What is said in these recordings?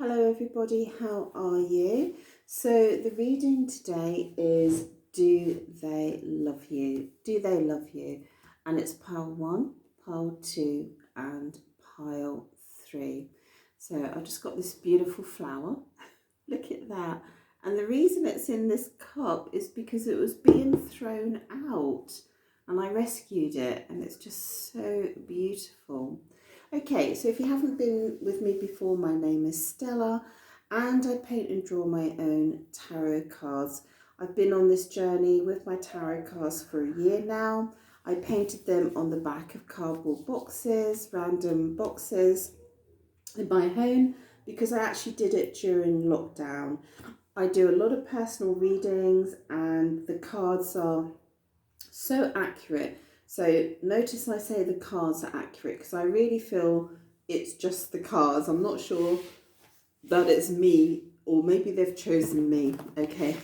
Hello everybody, how are you? So the reading today is Do They Love You? Do They Love You? And it's pile 1, pile 2 and pile 3. So I just got this beautiful flower. Look at that. And the reason it's in this cup is because it was being thrown out and I rescued it and it's just so beautiful. Okay, so if you haven't been with me before, my name is Stella and I paint and draw my own tarot cards. I've been on this journey with my tarot cards for a year now. I painted them on the back of cardboard boxes, random boxes in my home because I actually did it during lockdown. I do a lot of personal readings and the cards are so accurate. So notice I say the cards are accurate because I really feel it's just the cards. I'm not sure that it's me or maybe they've chosen me, okay?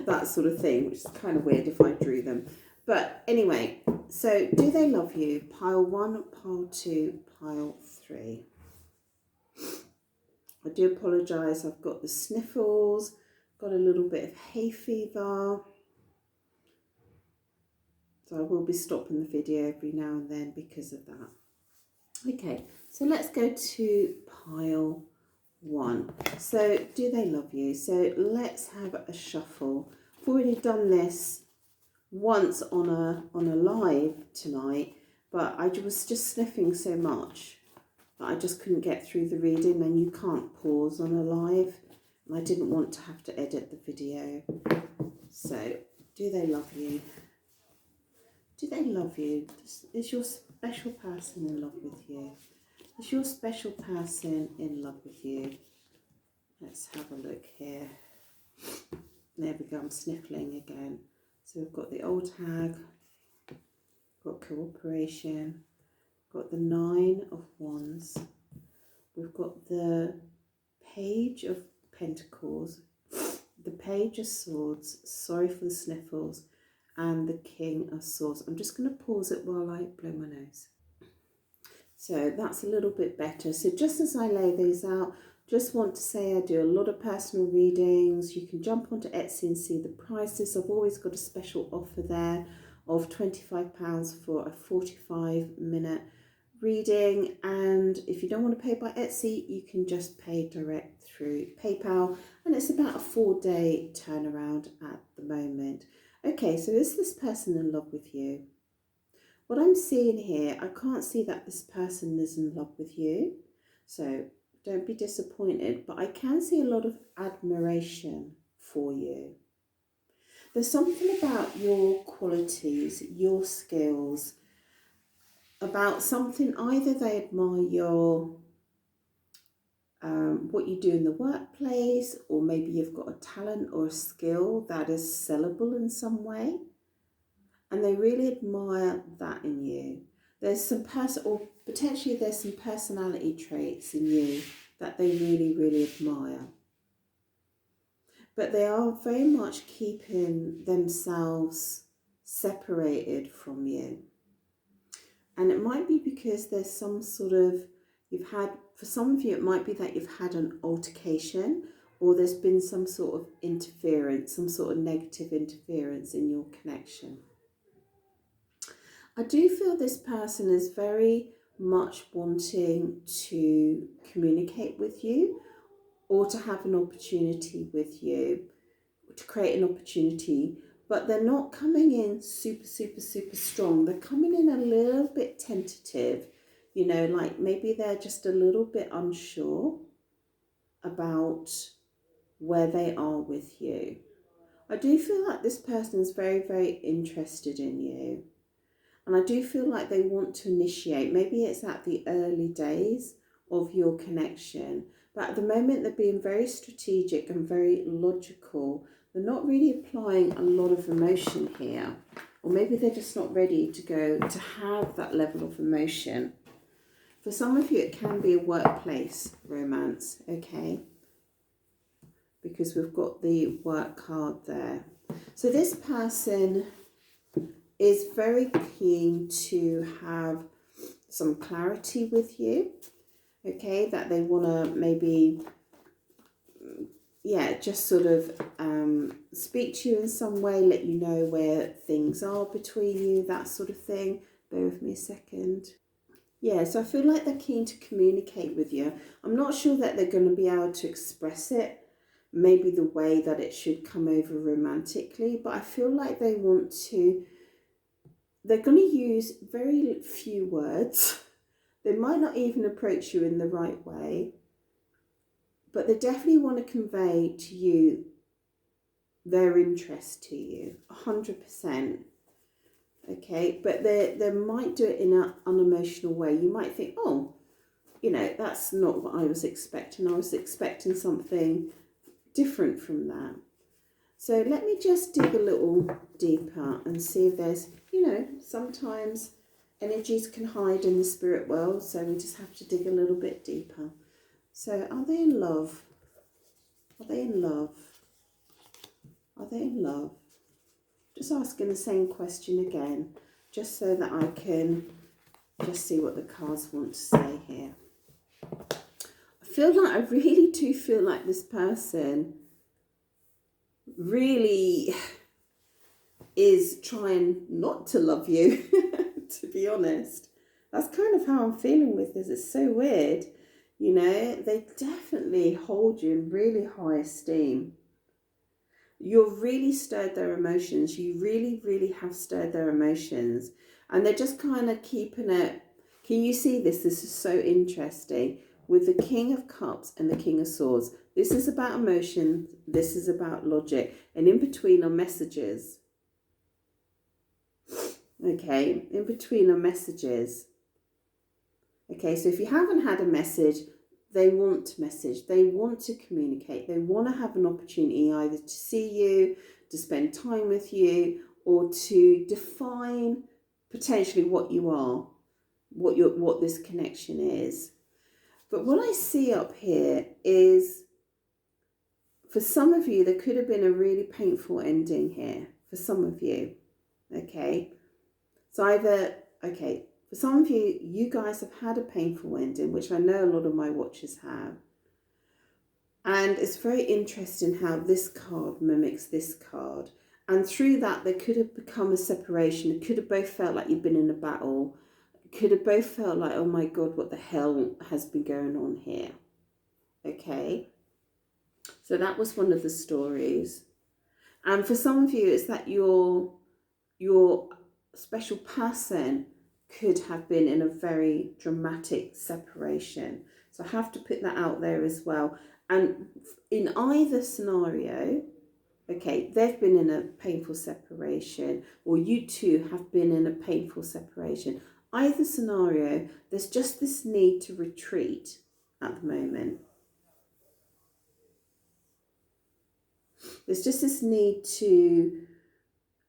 That sort of thing, which is kind of weird if I drew them. But anyway, so Do They Love You? Pile 1, pile 2, pile 3. I do apologise, I've got the sniffles, got a little bit of hay fever. So I will be stopping the video every now and then because of that. Okay, so let's go to pile 1. So Do They Love You? So let's have a shuffle. I've already done this once on a live tonight, but I was just sniffing so much that I just couldn't get through the reading, and you can't pause on a live. And I didn't want to have to edit the video. So do they love you? Do they love you? Is your special person in love with you? Is your special person in love with you? Let's have a look here. There we go, I'm sniffling again. So we've got the old hag, got cooperation, got the 9 of Wands, we've got the Page of Pentacles, the Page of Swords, sorry for the sniffles, and the King of Swords. I'm just going to pause it while I blow my nose. So that's a little bit better. So just as I lay these out, just want to say I do a lot of personal readings. You can jump onto Etsy and see the prices. I've always got a special offer there of £25 for a 45-minute reading. And if you don't want to pay by Etsy, you can just pay direct through PayPal. And it's about a 4-day turnaround at the moment. Okay, so is this person in love with you? What I'm seeing here, I can't see that this person is in love with you. So don't be disappointed, but I can see a lot of admiration for you. There's something about your qualities, your skills, about something, either they admire your what you do in the workplace, or maybe you've got a talent or a skill that is sellable in some way. And they really admire that in you. There's some or potentially there's some personality traits in you that they really, really admire. But they are very much keeping themselves separated from you. And it might be because there's some sort of, for some of you, it might be that you've had an altercation, or there's been some sort of interference, some sort of negative interference in your connection. I do feel this person is very much wanting to communicate with you, or to have an opportunity with you, to create an opportunity, but they're not coming in super, super, super strong. They're coming in a little bit tentative, you know, like maybe they're just a little bit unsure about where they are with you. I do feel like this person is very, very interested in you. And I do feel like they want to initiate. Maybe it's at the early days of your connection. But at the moment, they're being very strategic and very logical. They're not really applying a lot of emotion here. Or maybe they're just not ready to go to have that level of emotion. For some of you, it can be a workplace romance, okay? Because we've got the work card there. So this person is very keen to have some clarity with you, okay, that they want to maybe yeah, just sort of speak to you in some way, let you know where things are between you, that sort of thing. Bear with me a second. Yeah, so I feel like they're keen to communicate with you. I'm not sure that they're going to be able to express it maybe the way that it should come over romantically, but I feel like they're going to use very few words. They might not even approach you in the right way, but they definitely want to convey to you their interest to you, 100%. Okay, but they might do it in an unemotional way. You might think, oh, that's not what I was expecting. I was expecting something different from that. So let me just dig a little deeper and see if there's, sometimes energies can hide in the spirit world, so we just have to dig a little bit deeper. So are they in love? Are they in love? Are they in love? Just asking the same question again, just so that I can just see what the cards want to say here. I really do feel like this person really is trying not to love you, to be honest. That's kind of how I'm feeling with this. It's so weird. They definitely hold you in really high esteem. You've really stirred their emotions. You really, really have stirred their emotions. And they're just kind of keeping it. Can you see this? This is so interesting. With the King of Cups and the King of Swords. This is about emotion. This is about logic. And in between are messages. Okay, in between are messages. Okay, so if you haven't had a message, they want to message, they want to communicate, they want to have an opportunity either to see you, to spend time with you, or to define potentially what you are, what this connection is. But what I see up here is, for some of you, there could have been a really painful ending here, for some of you, okay? So for some of you, you guys have had a painful ending, which I know a lot of my watchers have. And it's very interesting how this card mimics this card. And through that, there could have become a separation. It could have both felt like you've been in a battle. It could have both felt like, oh my God, what the hell has been going on here? Okay. So that was one of the stories. And for some of you, it's that your special person could have been in a very dramatic separation. So I have to put that out there as well. And in either scenario, okay, they've been in a painful separation, or you two have been in a painful separation. Either scenario, there's just this need to retreat at the moment. There's just this need to,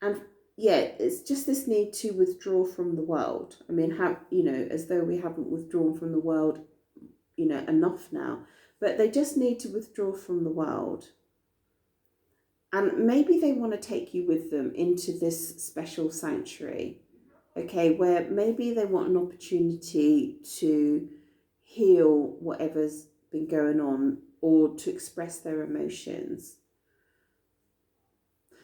and yeah, it's just this need to withdraw from the world. I mean, as though we haven't withdrawn from the world, enough now. But they just need to withdraw from the world. And maybe they want to take you with them into this special sanctuary, okay, where maybe they want an opportunity to heal whatever's been going on, or to express their emotions.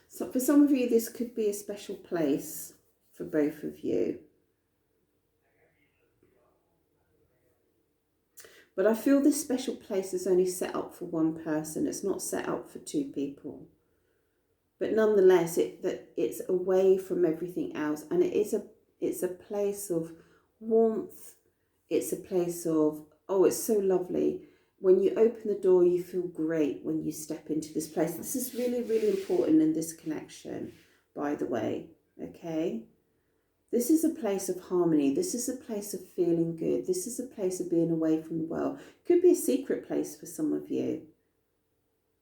So for some of you, this could be a special place for both of you. But I feel this special place is only set up for one person. It's not set up for two people. But nonetheless, it's away from everything else. And it's a place of warmth. It's a place of, oh, it's so lovely. When you open the door, you feel great when you step into this place. This is really, really important in this connection, by the way, okay? This is a place of harmony. This is a place of feeling good. This is a place of being away from the world. Could be a secret place for some of you,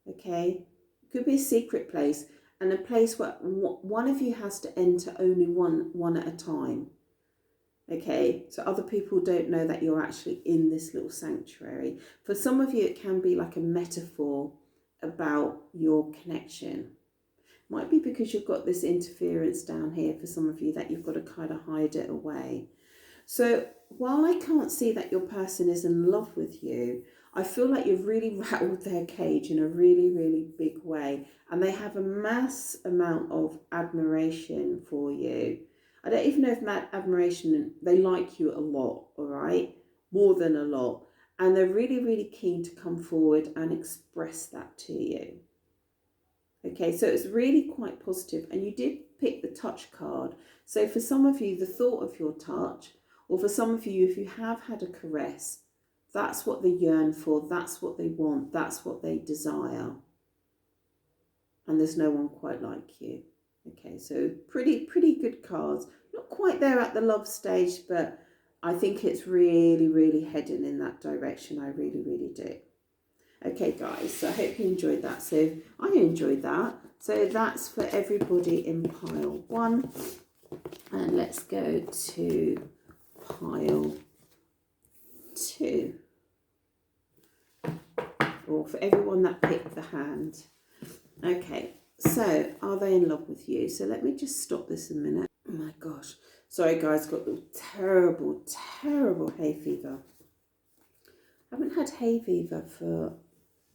okay? Could be a secret place, and a place where one of you has to enter only one at a time. Okay, so other people don't know that you're actually in this little sanctuary. For some of you, it can be like a metaphor about your connection. Might be because you've got this interference down here for some of you, that you've got to kind of hide it away. So while I can't see that your person is in love with you, I feel like you've really rattled their cage in a really, really big way. And they have a mass amount of admiration for you. I don't even know if admiration, they like you a lot, all right? More than a lot. And they're really, really keen to come forward and express that to you. Okay, so it's really quite positive. And you did pick the touch card. So for some of you, the thought of your touch, or for some of you, if you have had a caress, that's what they yearn for, that's what they want, that's what they desire. And there's no one quite like you. Okay, so pretty good cards. Not quite there at the love stage, but I think it's really, really heading in that direction. I really, really do. Okay, guys, so I hope you enjoyed that. So I enjoyed that. So that's for everybody in pile 1. And let's go to pile 2. Or for everyone that picked the hand. Okay, so are they in love with you? So let me just stop this a minute. Oh my gosh. Sorry guys, got the terrible, terrible hay fever. I haven't had hay fever for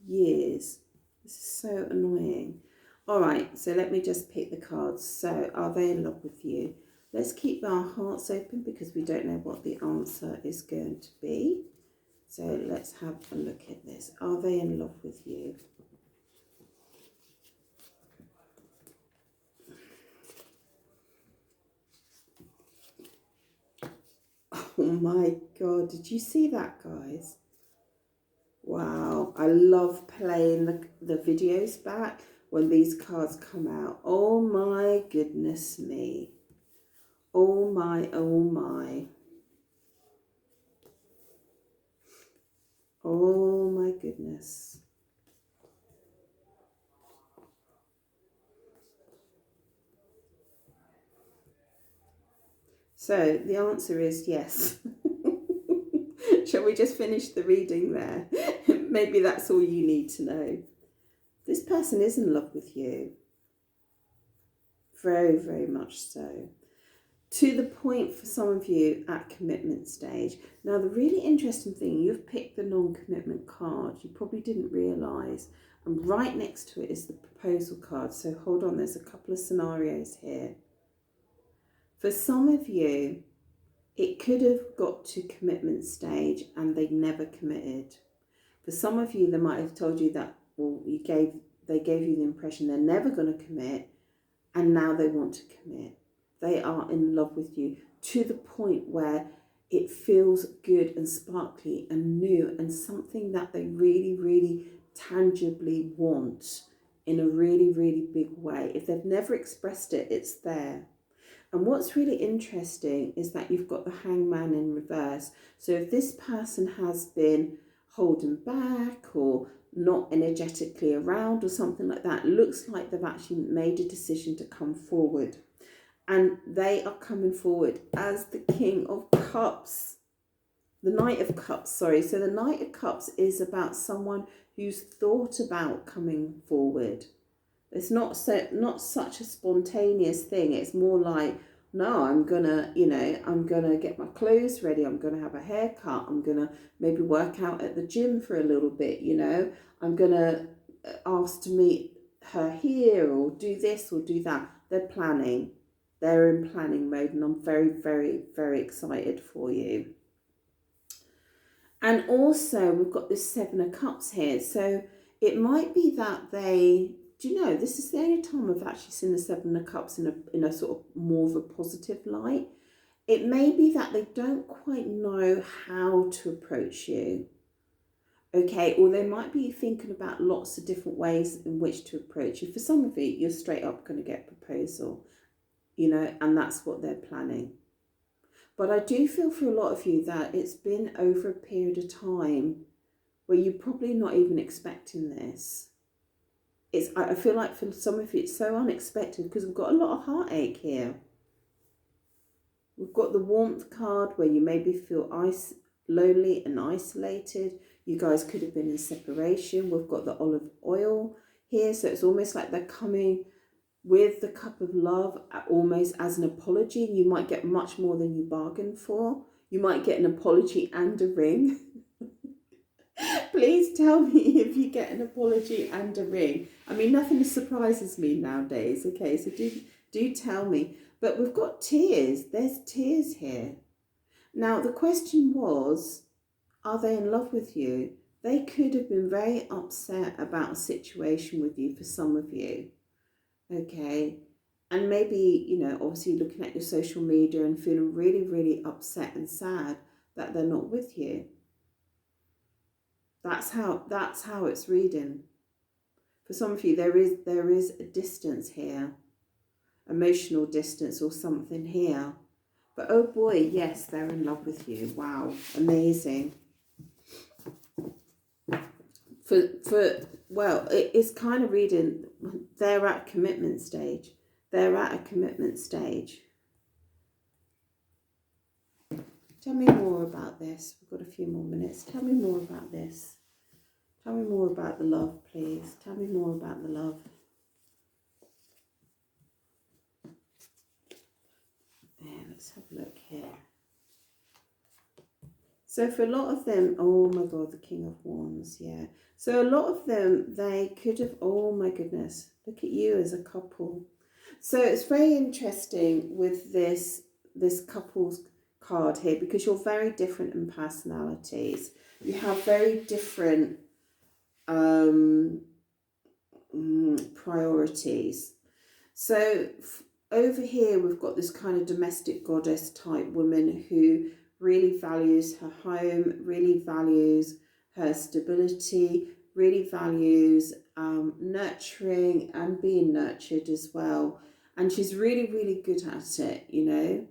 years. This is so annoying. All right, so let me just pick the cards. So are they in love with you? Let's keep our hearts open because we don't know what the answer is going to be. So let's have a look at this. Are they in love with you? Oh my God, did you see that, guys? Wow, I love playing the videos back when these cards come out. Oh my goodness me. Oh my, oh my. Oh my goodness. So the answer is yes. Shall we just finish the reading there? Maybe that's all you need to know. This person is in love with you. Very, very much so. To the point for some of you at commitment stage. Now, the really interesting thing, you've picked the non-commitment card. You probably didn't realise. And right next to it is the proposal card. So hold on, there's a couple of scenarios here. For some of you, it could have got to commitment stage and they never committed. For some of you, they might have told you that, well, they gave you the impression they're never going to commit, and now they want to commit. They are in love with you to the point where it feels good and sparkly and new and something that they really, really tangibly want in a really, really big way. If they've never expressed it, it's there. And what's really interesting is that you've got the hangman in reverse. So if this person has been holding back or not energetically around or something like that, it looks like they've actually made a decision to come forward. And they are coming forward as the King of Cups. The Knight of Cups, sorry. So the Knight of Cups is about someone who's thought about coming forward. It's not such a spontaneous thing. It's more like, no, I'm gonna get my clothes ready. I'm gonna have a haircut. I'm gonna maybe work out at the gym for a little bit. I'm gonna ask to meet her here or do this or do that. They're planning. They're in planning mode, and I'm very, very, very excited for you. And also, we've got this 7 of Cups here. So it might be that do you know, this is the only time I've actually seen the 7 of Cups in a sort of more of a positive light. It may be that they don't quite know how to approach you. Okay, or they might be thinking about lots of different ways in which to approach you. For some of you, you're straight up going to get a proposal, and that's what they're planning. But I do feel for a lot of you that it's been over a period of time where you're probably not even expecting this. I feel like for some of you, it's so unexpected because we've got a lot of heartache here. We've got the warmth card where you maybe feel lonely and isolated. You guys could have been in separation. We've got the olive oil here. So it's almost like they're coming with the cup of love almost as an apology. And you might get much more than you bargained for. You might get an apology and a ring. Please tell me if you get an apology and a ring. I mean, nothing surprises me nowadays. Okay, so do tell me. But we've got tears. There's tears here. Now, the question was, are they in love with you? They could have been very upset about a situation with you for some of you. Okay. And maybe, you know, obviously looking at your social media and feeling really, really upset and sad that they're not with you. That's how it's reading. For some of you, there is a distance here, emotional distance or something here. But oh boy, yes, they're in love with you. Wow, amazing. Well, it's kind of reading, they're at a commitment stage. They're at a commitment stage. Tell me more about this. We've got a few more minutes. Tell me more about this. Tell me more about the love, please. Tell me more about the love. There, let's have a look here. So for a lot of them, oh my God, the King of Wands, yeah. So a lot of them, they could have, oh my goodness, look at you as a couple. So it's very interesting with this couple's card here, because you're very different in personalities. You have very different priorities. So over here we've got this kind of domestic goddess type woman who really values her home, really values her stability, really values nurturing and being nurtured as well. And she's really, really good at it, you know.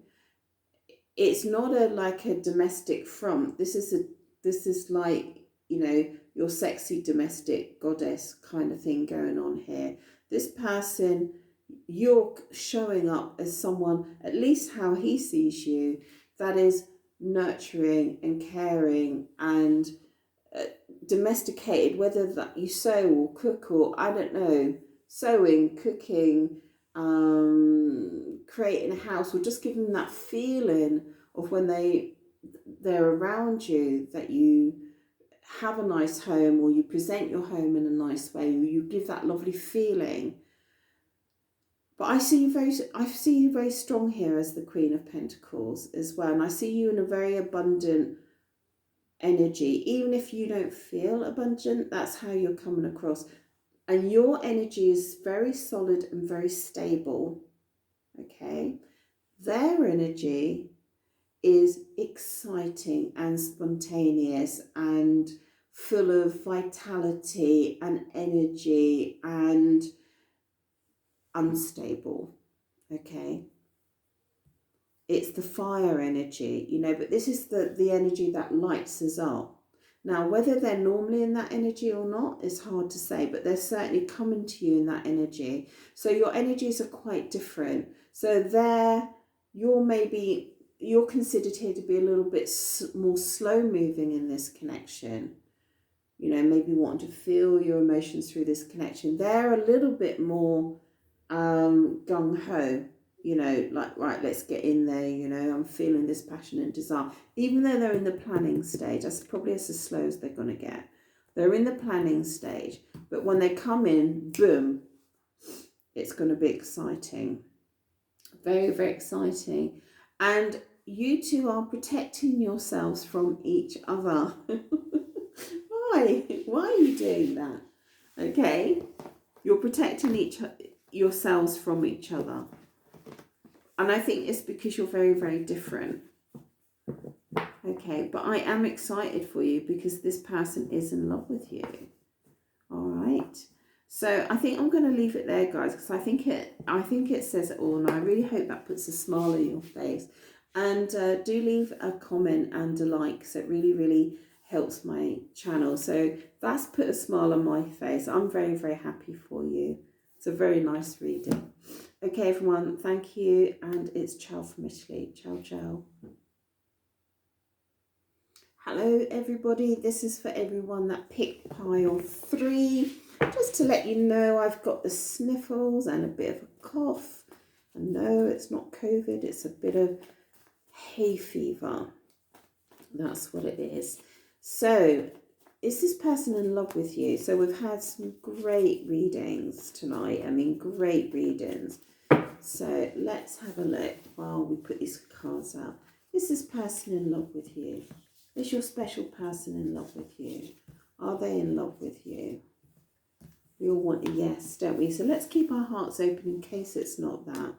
It's not like a domestic front. This is like, you know, your sexy domestic goddess kind of thing going on here. This person, you're showing up as someone, at least how he sees you, that is nurturing and caring and domesticated, whether that you sew or cook or, I don't know, sewing, cooking, creating a house, or just giving them that feeling of when they're around you, that you have a nice home, or you present your home in a nice way, or you give that lovely feeling. But I see you very strong here as the Queen of Pentacles as well, and I see you in a very abundant energy. Even if you don't feel abundant, that's how you're coming across. And your energy is very solid and very stable. Okay, their energy is exciting and spontaneous and full of vitality and energy and unstable. Okay, it's the fire energy, you know, but this is the energy that lights us up. Now, whether they're normally in that energy or not is hard to say, but they're certainly coming to you in that energy. So your energies are quite different. So you're considered here to be a little bit more slow moving in this connection. You know, maybe wanting to feel your emotions through this connection. They're a little bit more gung-ho, you know, like, right, let's get in there, you know, I'm feeling this passion and desire. Even though they're in the planning stage, that's probably as slow as they're going to get. They're in the planning stage, but when they come in, boom, it's going to be exciting. Very, very exciting. And you two are protecting yourselves from each other. Why? Why are you doing that? Okay, you're protecting yourselves from each other. And I think it's because you're very, very different. Okay, but I am excited for you because this person is in love with you. All right. So I think I'm going to leave it there, guys, because I think it says it all, and I really hope that puts a smile on your face. And do leave a comment and a like, so it really, really helps my channel. So that's put a smile on my face. I'm very, very happy for you. It's a very nice reading. Okay, everyone, thank you, and it's ciao from Italy. Ciao, ciao. Hello, everybody. This is for everyone that picked pile 3. Just to let you know, I've got the sniffles and a bit of a cough. And no, it's not COVID. It's a bit of hay fever. That's what it is. So is this person in love with you? So we've had some great readings tonight. I mean, great readings. So let's have a look while we put these cards out. Is this person in love with you? Is your special person in love with you? Are they in love with you? We all want a yes, don't we? So let's keep our hearts open in case it's not that.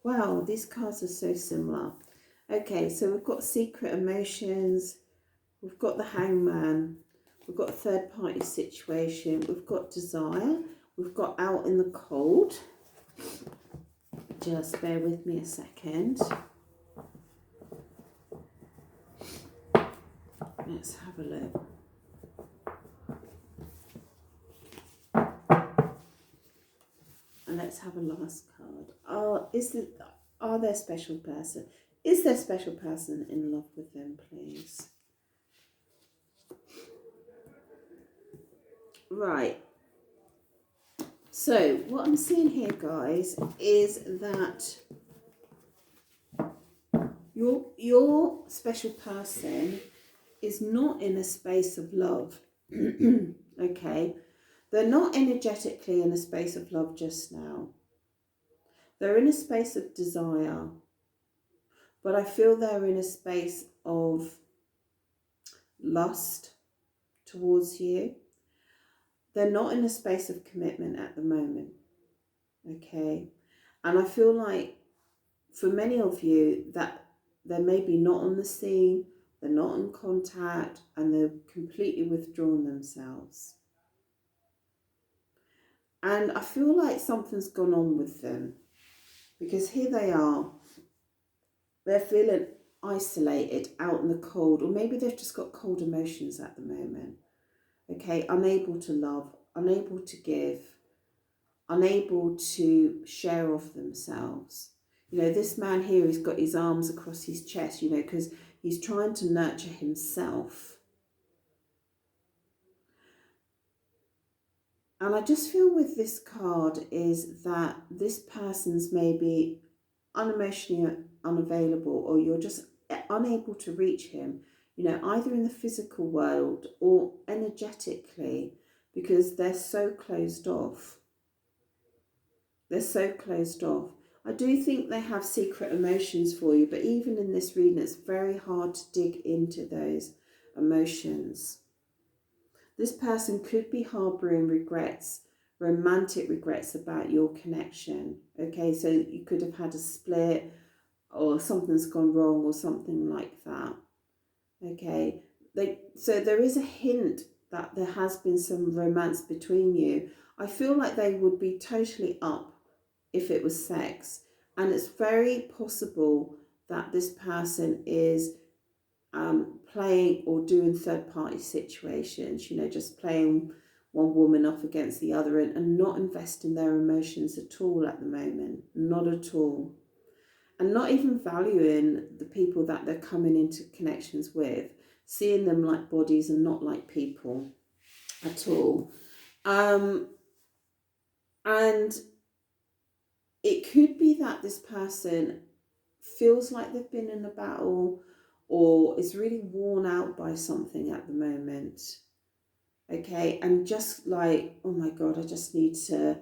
Wow, these cards are so similar. Okay, so we've got secret emotions. We've got the hangman. We've got a third party situation. We've got desire. We've got out in the cold. Just bear with me a second. Let's have a look. And let's have a last card. Are there special person? Is there special person in love with them, please? Right. So what I'm seeing here, guys, is that your special person is not in a space of love. Okay. They're not energetically in a space of love just now. They're in a space of desire. But I feel they're in a space of lust towards you. They're not in a space of commitment at the moment. Okay. And I feel like for many of you that they're maybe not on the scene, they're not in contact, and they're completely withdrawn themselves. And I feel like something's gone on with them, because here they are, they're feeling isolated, out in the cold, or maybe they've just got cold emotions at the moment. Okay, unable to love, unable to give, unable to share of themselves. You know, this man here, he's got his arms across his chest, you know, because he's trying to nurture himself. And I just feel with this card is that this person's maybe unemotionally unavailable, or you're just unable to reach him, you know, either in the physical world or energetically, because they're so closed off. They're so closed off. I do think they have secret emotions for you, but even in this reading, it's very hard to dig into those emotions. This person could be harboring regrets, romantic regrets about your connection. Okay, so you could have had a split, or something's gone wrong, or something like that. Okay, so there is a hint that there has been some romance between you. I feel like they would be totally up if it was sex, and it's very possible that this person is playing or doing third party situations, you know, just playing one woman off against the other, and not investing their emotions at all at the moment, not at all, and not even valuing the people that they're coming into connections with, seeing them like bodies and not like people at all. And it could be that this person feels like they've been in a battle, or is really worn out by something at the moment. Okay, and just like, oh my God, I just need to,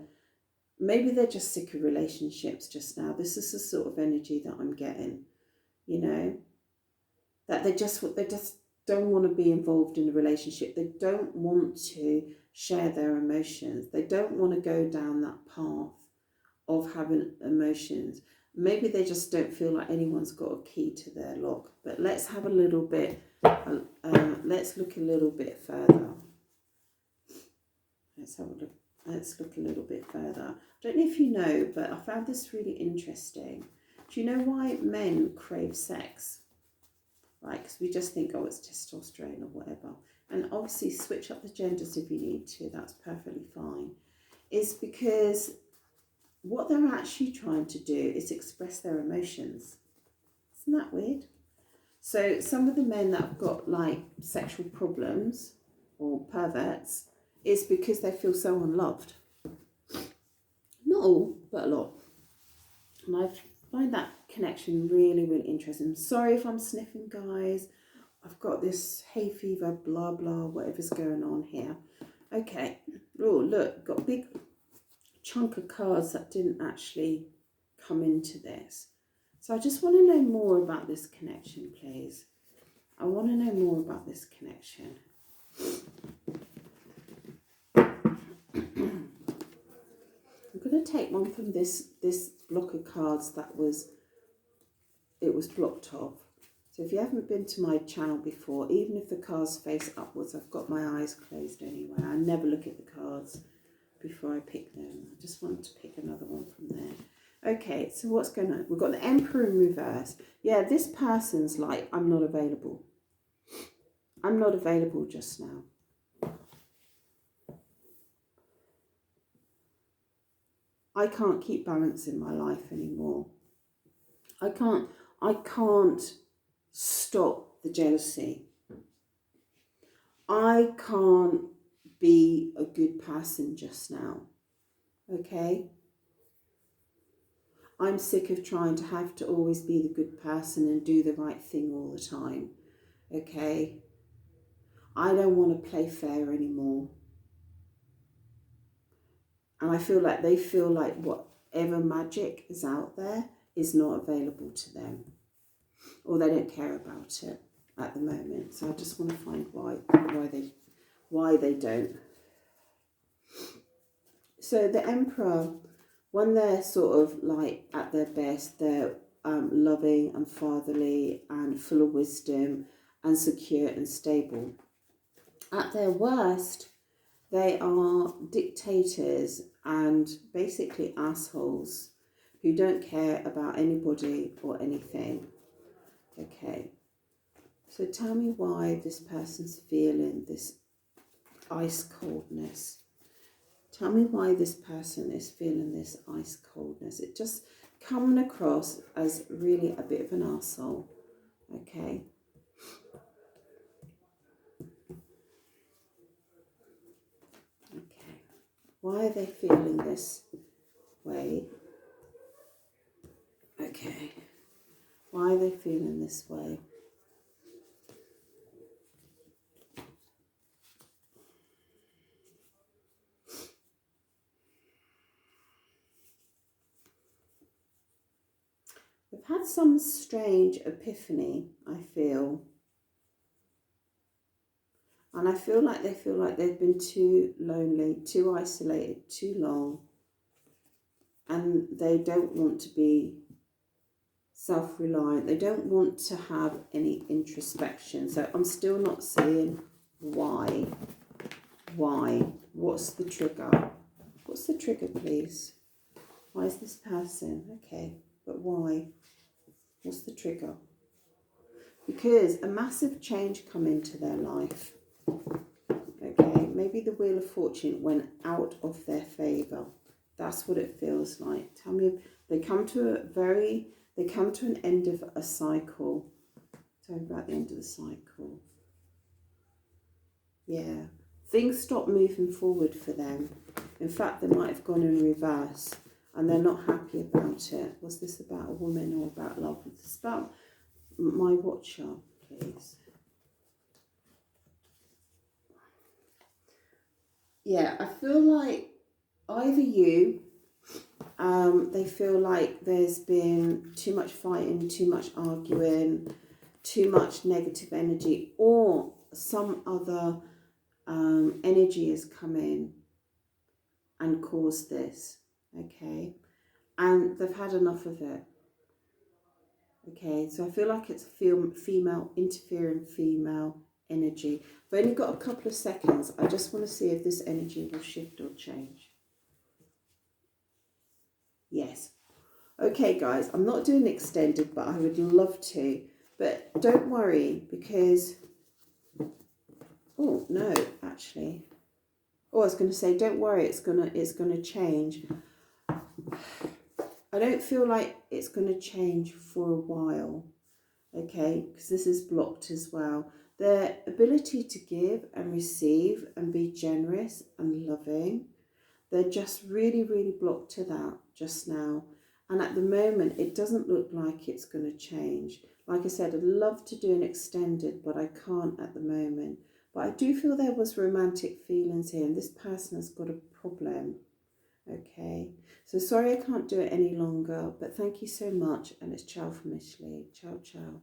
maybe they're just sick of relationships just now. This is the sort of energy that I'm getting, you know, that they just don't want to be involved in a relationship. They don't want to share their emotions. They don't want to go down that path of having emotions. Maybe they just don't feel like anyone's got a key to their lock. But let's have a little bit, let's look a little bit further. Let's look a little bit further. I don't know if you know, but I found this really interesting. Do you know why men crave sex? Right, because we just think, oh, it's testosterone or whatever. And obviously switch up the genders if you need to, that's perfectly fine. It's because what they're actually trying to do is express their emotions. Isn't that weird? So some of the men that have got like sexual problems or perverts is because they feel so unloved. Not all, but a lot. And I find that connection really, really interesting. I'm sorry if I'm sniffing, guys. I've got this hay fever, blah, blah, whatever's going on here. Okay. Oh, look, got a big chunk of cards that didn't actually come into this. So I just want to know more about this connection, please. I want to know more about this connection. I'm going to take one from this block of cards that was blocked off. So if you haven't been to my channel before, even if the cards face upwards, I've got my eyes closed anyway. I never look at the cards before I pick them. I just want to pick another one from there. Okay, so what's going on? We've got the Emperor in reverse. Yeah, this person's like, I'm not available. I'm not available just now. I can't keep balance in my life anymore. I can't stop the jealousy. I can't be a good person just now. Okay? I'm sick of trying to have to always be the good person and do the right thing all the time. Okay? I don't want to play fair anymore. And I feel like they feel like whatever magic is out there is not available to them. Or they don't care about it at the moment. So I just want to find why they don't. So the Emperor, when they're sort of like at their best, they're loving and fatherly and full of wisdom and secure and stable. At their worst, they are dictators and basically assholes who don't care about anybody or anything. Okay, so tell me why this person's feeling this ice coldness. Tell me why this person is feeling this ice coldness. It just coming across as really a bit of an arsehole. Okay. Okay. Why are they feeling this way? Okay. Why are they feeling this way? They've had some strange epiphany, I feel. And I feel like they've been too lonely, too isolated, too long. And they don't want to be self-reliant. They don't want to have any introspection. So I'm still not seeing why. Why? What's the trigger? What's the trigger, please? Why is this person? Okay, but why? What's the trigger? Because a massive change come into their life. Okay, maybe the Wheel of Fortune went out of their favour. That's what it feels like. Tell me, they come to an end of a cycle. Tell me about the end of the cycle. Yeah, things stop moving forward for them. In fact, they might have gone in reverse and they're not happy about it. Was this about a woman or about love? It's about my watcher, please. Yeah, I feel like either you, they feel like there's been too much fighting, too much arguing, too much negative energy, or some other energy has come in and caused this, okay? And they've had enough of it, okay? So I feel like it's female, interfering female energy. I've only got a couple of seconds. I just want to see if this energy will shift or change. Yes. Okay, guys, I'm not doing extended, but I would love to. But don't worry, because... Oh, no, actually. Oh, I was going to say, don't worry, it's gonna change. I don't feel like it's going to change for a while, okay? Because this is blocked as well. Their ability to give and receive and be generous and loving, they're just really, really blocked to that just now. And at the moment, it doesn't look like it's going to change. Like I said, I'd love to do an extended, but I can't at the moment. But I do feel there was romantic feelings here, and this person has got a problem. Okay, so sorry I can't do it any longer, but thank you so much, and it's ciao from Ashley. Ciao, ciao.